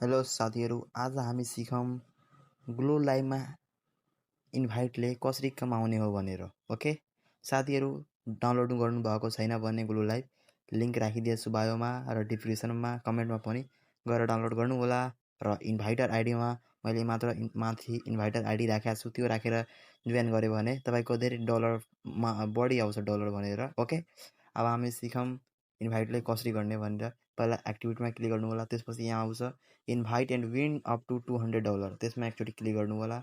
Hello साथीहरू, आज हामी सिकौँ ग्लो लाइभमा इन्भाइटले कसरी कमाउने हो भनेर। ओके साथीहरू, डाउनलोड गर्नुभएको छैन भने ग्लो लाइभ लिङ्क राखिदिएछु बायोमा र डिस्क्रिप्सनमा कमेन्टमा पनि गएर डाउनलोड गर्नुहोला। र इन्भाइटर आइडीमा मैले माथि इन्भाइटर आइडी राखेको छु, त्यो राखेर जोइन गऱ्यो भने तपाईँको धेरै डलरमा बढी आउँछ डलर भनेर। ओके, अब हामी सिकौँ इन्भाइटले कसरी गर्ने भनेर। पहिला एक्टिभिटीमा क्लिक गर्नु होला, त्यसपछि यहाँ आउँछ invite and win up to $200, त्यसमा एकचोटि क्लिक गर्नु होला।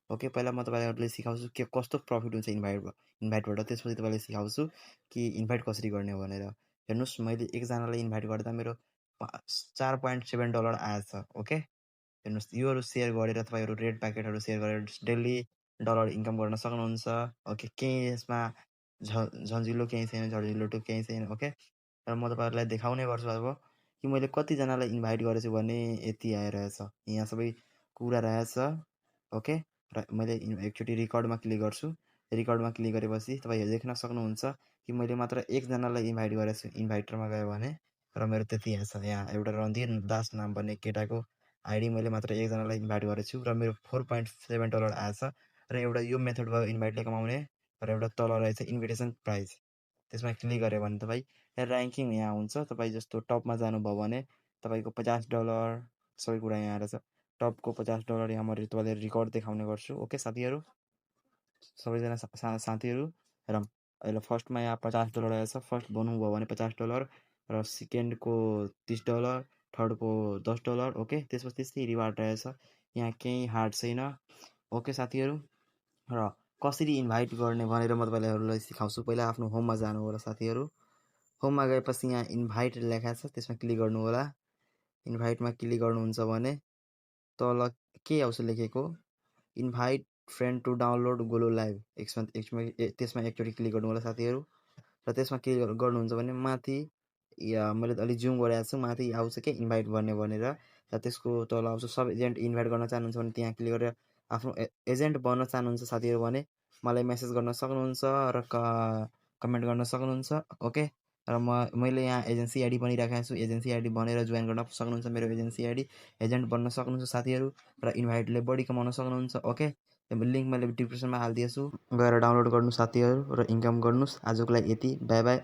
ओके, पहिला म तपाईँहरूलाई सिकाउँछु के कस्तो प्रफिट हुन्छ इन्भाइटबाट, त्यसपछि तपाईँलाई सिकाउँछु कि इन्भाइट कसरी गर्ने हो भनेर। हेर्नुहोस्, मैले एकजनालाई इन्भाइट गर्दा मेरो $4.7 आएछ। ओके, हेर्नुहोस्, योहरू सेयर गरेर तपाईँहरू रेड प्याकेटहरू सेयर गरेर डेली डलर इन्कम गर्न सक्नुहुन्छ। ओके, केही यसमा झन्झिलो केही छैन, झन्झिलो केही छैन। ओके, र म तपाईँहरूलाई देखाउने गर्छु अब कि मैले कतिजनालाई इन्भाइट गरेछु भने यति आइरहेछ, यहाँ सबै कुरा रहेछ। ओके, र मैले एकचोटि रिकर्डमा क्लिक गर्छु। रिकर्डमा क्लिक गरेपछि तपाईँहरू देख्न सक्नुहुन्छ कि मैले मात्र एकजनालाई इन्भाइट गरेको छु। इन्भाइटरमा गयो भने र मेरो त्यति आएछ। यहाँ एउटा रणधीर दास नाम भन्ने केटाको आइडी मैले मात्र एकजनालाई इन्भाइट गरेको छु र मेरो $4.7 आएछ। र एउटा यो मेथड भयो इन्भाइटले कमाउने। र एउटा तल रहेछ इन्भिटेसन प्राइज, त्यसमा क्लिक गऱ्यो भने तपाईँ ऱ्याङ्किङ यहाँ हुन्छ। तपाईँ जस्तो टपमा जानुभयो भने तपाईँको $50 सबै कुरा यहाँ रहेछ। टपको $50 यहाँ म तपाईँलाई रिकर्ड देखाउने गर्छु। ओके साथीहरू, सबैजना साथीहरू र अहिले फर्स्टमा यहाँ $50 आएछ। फर्स्ट भन्नुभयो भने $50 र सेकेन्डको $30, थर्डको $10। ओके, त्यसपछि त्यस्तै रिवार्ड रहेछ, यहाँ केही हार्ड छैन। ओके साथीहरू, र कसरी इन्भाइट गर्ने भनेर म तपाईँलाई सिकाउँछु। पहिला आफ्नो होममा जानु होला साथीहरू। होममा गएपछि यहाँ इन्भाइट लेखा छ, त्यसमा क्लिक गर्नु होला। इन्भाइटमा क्लिक गर्नुहुन्छ भने तल के आउँछ लेखेको invite friend to download Glow Live, त्यसमा एकचोटि क्लिक गर्नु होला साथीहरू। र त्यसमा क्लिक गर्नुहुन्छ भने माथि मैले अलिक जुम गरेको छु, माथि आउँछ के इन्भाइट गर्ने भनेर। र त्यसको तल आउँछ सब एजेन्ट इन्भाइट गर्न चाहनुहुन्छ भने त्यहाँ क्लिक गरेर आफ्नो एजेन्ट बन्न चाहनुहुन्छ साथीहरू भने मलाई मेसेज गर्न सक्नुहुन्छ र कमेन्ट गर्न सक्नुहुन्छ। ओके, र मैले यहाँ एजेन्सी आइडी बनिराखेको छु, एजेन्सी आइडी बनेर जोइन गर्न सक्नुहुन्छ। मेरो एजेन्सी आइडी एजेन्ट बन्न सक्नुहुन्छ साथीहरू, र इन्भाइटले बढी कमाउन सक्नुहुन्छ। ओके, लिङ्क मैले डिस्क्रिप्सनमा हालिदिएछु, गएर डाउनलोड गर्नु साथीहरू र इन्कम गर्नुहोस्। आजको लागि यति, बाई बाई।